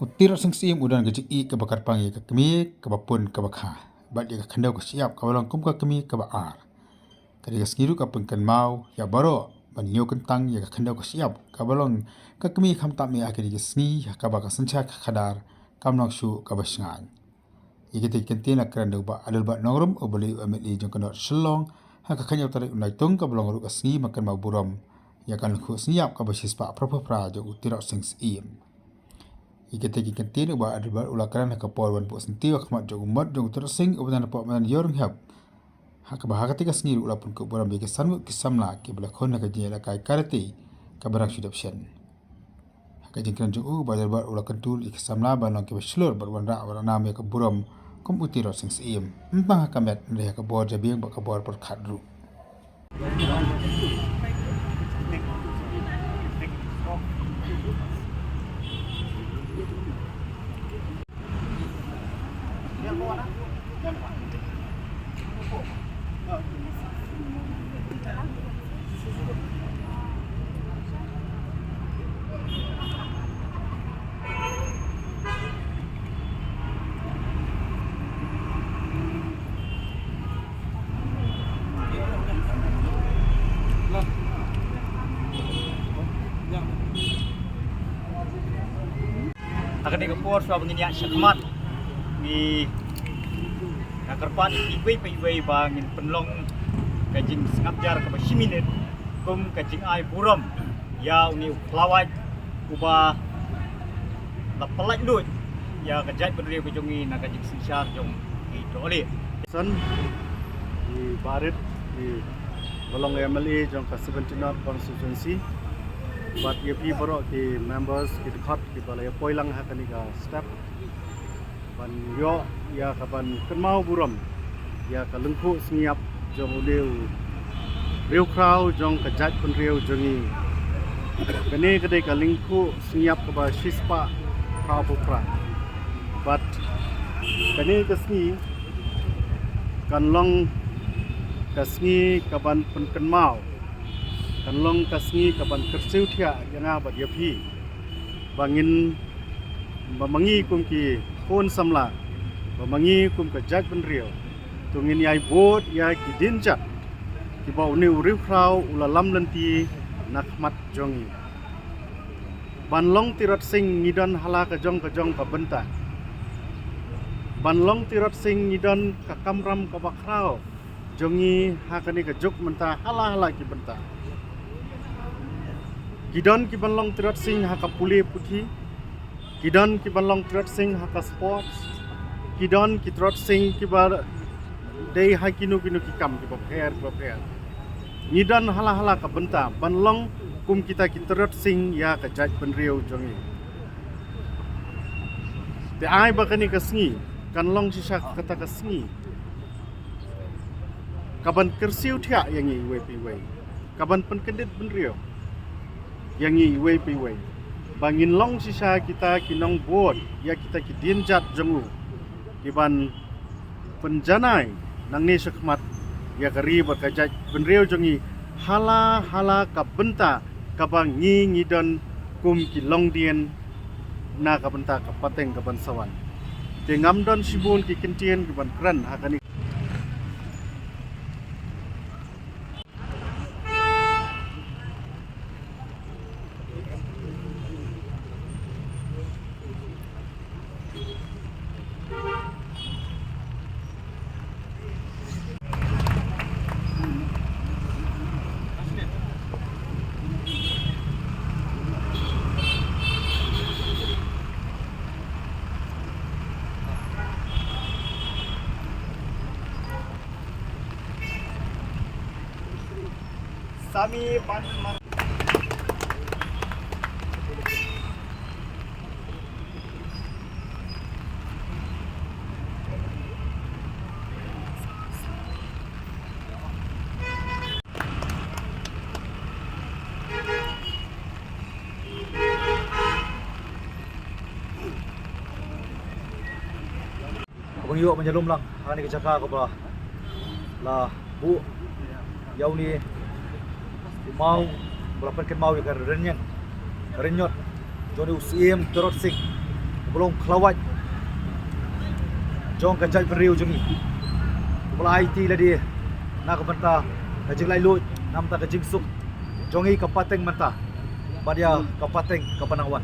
Utir sing sim udan gajik I ke bakar pangi ke kemi ke bapun ke bakha. Bat dia ke khandau ke siap ke walang kum ke kemi ke baar. Kadi ke sengiru ke pengkan mau ya baro ban nyo kentang ya ke khandau ke siap ke walang ke kemi kham tam ya ke sengi ke bakar sencha ke khadar kam nak shu ke basengan. Ia kita kentin nak kerana ba adal ba nongrum obali amet li jong kenot selong ha ke khanyau tarik unai tung ke belong ru ke sengi makan mau buram ya kan khu siap ke basis pa pra jo utir sing sim. Ikete kentin ba adal ba ulakaran ke por ban po senti wa khmat jo umat jo utir sing uban po man yorung hab. Ha ke bahaka tika sengi ula pun ke buram ke sanmu ke samla ke bela khon ke jela kai karate ke barang sudapsen. Ha ke jengkan jo ba adal ba ulakan tul ke samla ba nong ke slur ba wan ra nam ke buram kom utiro sing sim mpang kamet ndeh ka bor jabiang ba ka bor per khadru akan dikepor suap ngin yak syakmat ni nakarpan iway bangin penlong kajing sengapjar ke basiminit kum kajing ai buram ya uni pelawat uba lapalaj lut ya kajat berdiri kejongi nak kajing singsar jong itu oli Son di Barit di Golong MLA jong ka 17 constituency buat YP borok ki members ki dekat ki balai poilang hakani ka step ban yo ya ka ban kenmau buram ya ka lengku sengiap jong uleu riu krau jong ka jat pun riu jongi kene kedai ka lengku sengiap ka ba shispa krau pupra but kene ka sengi kan long kasngi kaban penken mau kan long kasngi kaban kersiu thia yang abad yapi bangin bamangi kum ki pon samla bamangi kum ka jak benrio tungin yai bot ya ki dinjat ki ba uni uriu krau ulalam lenti nakmat jongi banlong tirat sing ngidan hala ka jong ka benta banlong tirat sing ngidan ka kamram ka bakrao jongi hakani ka juk menta hala ki benta Kidan ki banlong tirat sing haka puli puthi kidan ki banlong tirat sing haka sports kidan ki tirat sing ki bar dei hakinu ki kam ki paper ngidan hala ka benta banlong kum kita ki tirat sing ya ka jaj penriu jongi te ai bakani ka sngi kan long sisa kata ka sngi kaban kersiu thia yangi wei kaban penkendit benriu yangi wei bangin long sisa kita kinong board ya kita ki dinjat jengu kiban penjanai nang ni sekmat ya kari bakajat benriu jongi hala ka benta kabang ngidon kum ki long dien na ka benta ka pateng ka ban sawan te ngamdon sibun ki kentien kiban kran hakani sami ban Abang yuk menjelum lang hari ke cakap ke bawah lah bu jauh ni mau berapa kan mau ikan renyot jadi usim terus sik belum kelawat jong kajai beriu jongi mulai IT lah dia nak benta kajing lai lut nam ta kajing suk jongi kapateng menta badia kapateng kapanangwan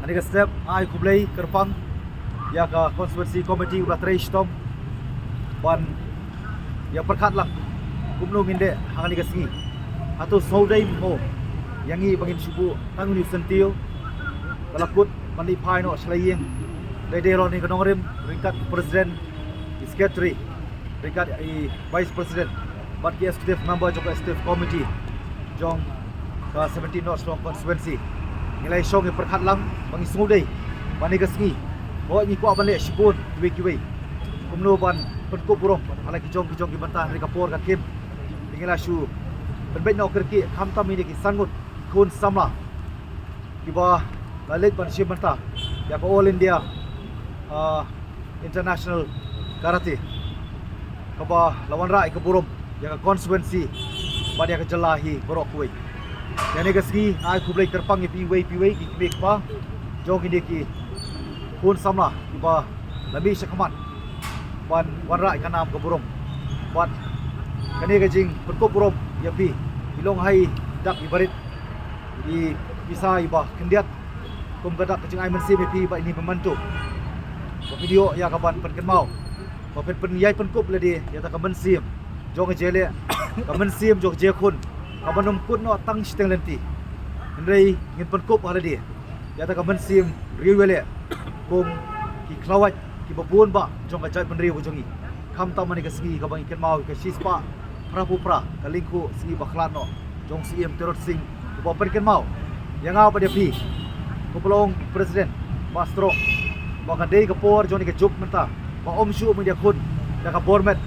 ani ka step ai kublai kerpang ya ka constituency committee ulah trai stom ban ya perkat lang kumno nginde hangani ka singi atau saudai mo yangi bangin subu tanguni sentio kalakut manipai no slaying Dede ni kanongrim ringkat presiden secretary ringkat vice president but the executive member jong executive committee jong ka 17 North Long constituency nilai song perkhat lang bangi sudai bani gasngi bo ni ko ban le sipun kiwi kumno ban penko burong ala ki jong ki bantah ri kapor ka kim ingila shu benbet no kerki kham tam ni ki sangut kun samla ki ba lalit ban shi bantah ya ko all India international karate kaba lawan rai ke burum ya ke constituency pada ke jelahi borok kuai yani ke segi ai ku blai terpang piwei ki mek pa jong ini ki kun samla ba labi syakmat wan rai kanam ke burum buat kani ke jing perko burum ya pi ilong hai dak ibarit di bisa iba kendiat kum gadak ke jing ai mensi pi ba ini membantu video ya kaban pen mau pen yai pen kup le di ya ta kaban sim jong jele kaban sim jong je kun kaban nom kun no tang steng lenti ndrei ngin pen kup ala di ya ta kaban sim riwele kum ki klawat ki babun ba jong ka jai pen riu jongi kham ta mani ka sigi kabang iken mau ka sispa pra kalingku sigi bakhlan no jong sim terot sing ko pen ken mau yang apa dia pi ko pelong presiden mastro baka day kapor joni ka juk menta ba om shu mo dia kun da ka bormet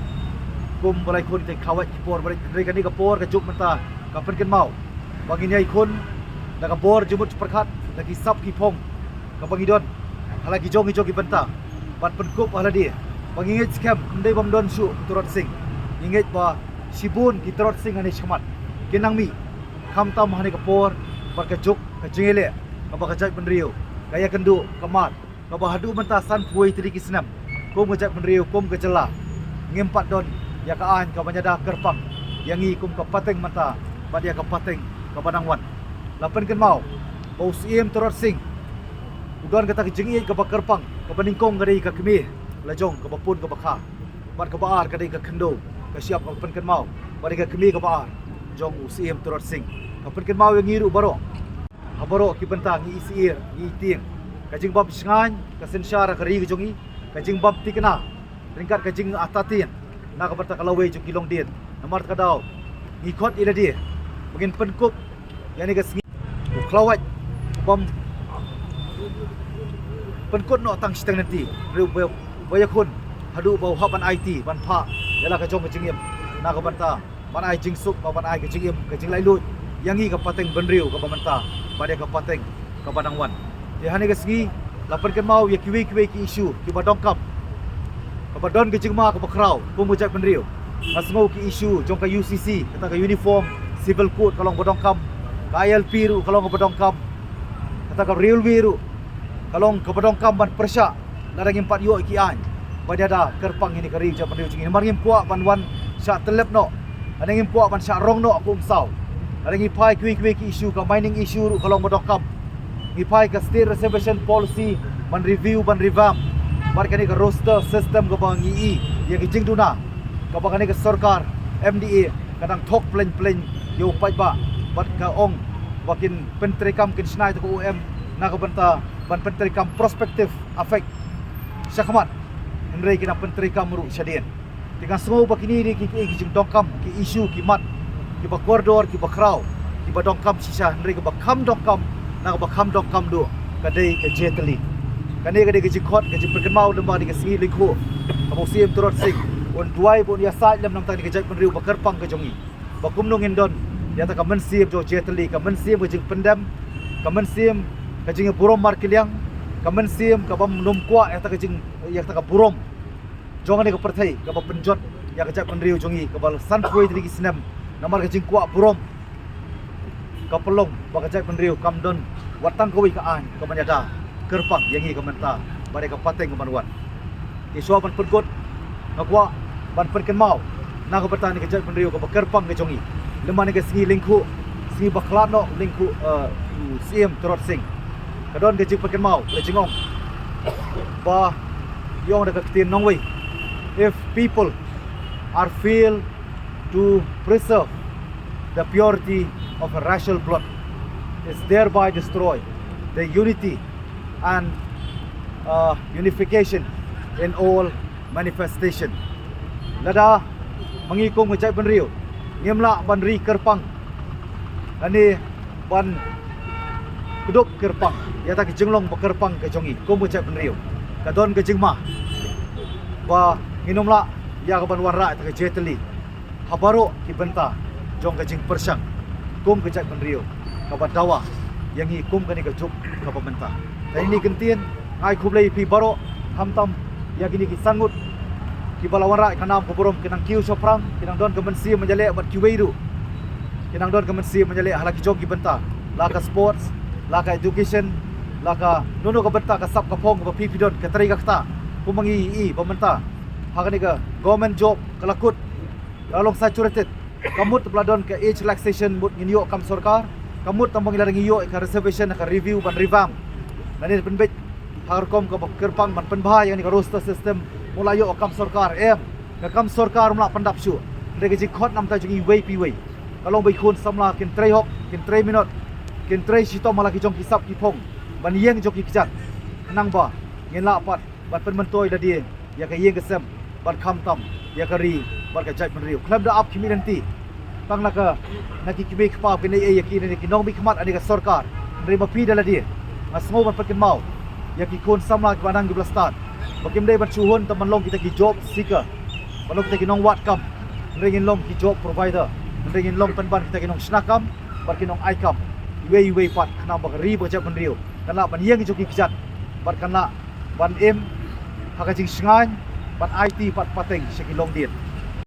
kum balai kun te khawat kapor balai day ka ni kapor ka juk menta ka pen ken mau bangin yai kun da ka bor jumut perkhat da ki sap ki phong ka bangidon hala ki jong ki benta bat pen kup hala dia bangingit scam ndai bam don shu turot sing ingit ba sibun ki turot sing ani shmat kinang mi kham tam hani kapor ba ka juk ka jingele ka ba ka jai pen riu kaya kendu kamat kaba hadu mentasan puai tadi kisnam kum ngejak penriu kum kejela ngimpat don ya ka an ka banyada kerpang yangi kum ka pateng mata badia ka pateng ka banangwan lapan ken mau bau sim terot sing udon kata kejingi ka kerpang ka baningkong gadai ka kemi lajong ka bapun ka bakha bat ka baar gadai ka kendo ka siap ka pen ken mau badia ka kemi ka baar jong sim terot sing ka pen ken mau yang ngiru baro habaro ki bentang ngi isir ngi ting kajing bab singan kasen syara kari jongi kajing bab tikna ringkat kajing atatin na ka berta kalawai jong kilong din namar ka daw ngikot ila dia bagin penkup yani ka singi klawat bom penkut no tang steng nanti riu bayakun hadu bau haban IT ban pha yala ka jong kajing na ka berta ban ai jing suk ban ai kajing lai lut yangi ka pateng benriu ka bamanta badia ka pateng ka banangwan di hani ka segi lapan ken mau ya kiwi ki isu ki badongkap ka badon ke jingma ka bakrau kum mujak penriu asmau ki isu jong ka UCC kata ka uniform civil code kalong badongkam ka ILP ru kalong badongkam kata ka railway ru kalong ka badongkam ban persya larang 4 yo ki an badia da kerpang ini kari ja penriu jing mar ngim kuak ban wan sya telep no ada ngim kuak ban sya rong no kum sau ada ngi pai kiwi ki isu ka mining isu ru kalong badongkam ngipai ka state reservation policy ban review ban revamp bar kani ka roster system ka bang ii yang jing duna ka bang kani ka sarkar MDA kadang thok plan yo pai ba bat ka ong bakin pentrikam kin snai to UM na ka banta ban pentrikam prospective affect syakmat ndrei kina pentrikam ru syadien dengan semua bakini ni ki jing dongkam ki isu ki mat ki ba koridor ki ba kraw ki ba dongkam sisa ndrei ka ba kham dongkam nak bakam dongkam do kadai ke jeteli kane kadai ke jikot ke jipen mau lemba di ke singi lingku kamu sim turut sing on duai bon ya sa lem nam tang di ke jai penriu bakerpang ke jongi bakum nong indon ya ta kamen sim jo jeteli kamen sim ke jing pendam kamen sim ke jing burom mar kiliang kamen sim ka bam num kwa ya ta ke jing ya ta ka burom jongan ke perthai ka ba penjot ya ke jai penriu jongi ka bal san puai di kisnam namar ke jing kwa burom kapelong bakajak penriu kamdon watang kowi ka an ka manyada kerpang yang ini kementa mereka pateng kemanuan iswa ban pergot ngakwa ban perken mau na ko bertani ke jat penriu ko kerpang ke jongi lemah ni ke singi lingku singi baklano lingku CM Trot Singh kadon ke jik perken mau le jingong ba yong da ketin nongwei if people are feel to preserve the purity of a racial blood is thereby destroy the unity and unification in all manifestation lada mengikung ngecai penriu ngemla ban ri kerpang ani ban keduk kerpang ya tak jenglong bekerpang ke jongi kum ngecai penriu kadon ke jingma ba nginomla ya ke ban warra tak jeteli habaro ki benta jong ke jing persang kum ngecai penriu ka dawa yang hi kum kani ke juk ka pementa dan ini gentien ai kublai pi baro hamtam ya gini ki sangut ki balawan ra kanam ko borom kinang kiu soprang kinang don ke mensi menjale bat kiweidu kinang don ke mensi menjale halaki jong ki benta laka sports laka education laka nono ka benta ka sap ka pong ka pipi don ka tari ka kta kumangi i pementa hakani ka government job kalakut along saturated kamut bladon ke age relaxation mut nginyo kam sarkar kamut tambang ilarang iyo ka reservation ka review ban revamp nani penbet harkom ka kerpang ban penbah yang ni ka roster system mulai yo kam sarkar ka kam sarkar mula pandap syu rega ji khot nam ta jungi wei pi wei kalong bai khun samla kin trei hok kin trei minut kin trei sito mala ki jong ki sap ki phong ban yeng jok ki kijat nang ba ngin la pat ban pen mentoi da dia ya ka yeng kesem ban kham tam ya ka ri ban ka jai pen riu klam da up kimi nanti tang laka naki kibe khpa ke nei ya ki ne ki nong bi khmat ani ka sarkar ri ma pi dala dia ngasmo ban pakin mau ya ki khun samla ki banang 12 stat bakim dai ban chuhun taman long kita ki job seeker balong kita ki nong wat kam ringin long ki job provider ringin long pen ban kita ki nong snakam ban ki nong aikam wei pat khna ba ri ba jap ban riu kana ban yeng ki joki kijat ban kana ban em haka jing sngan ban IT pat pateng sheki long din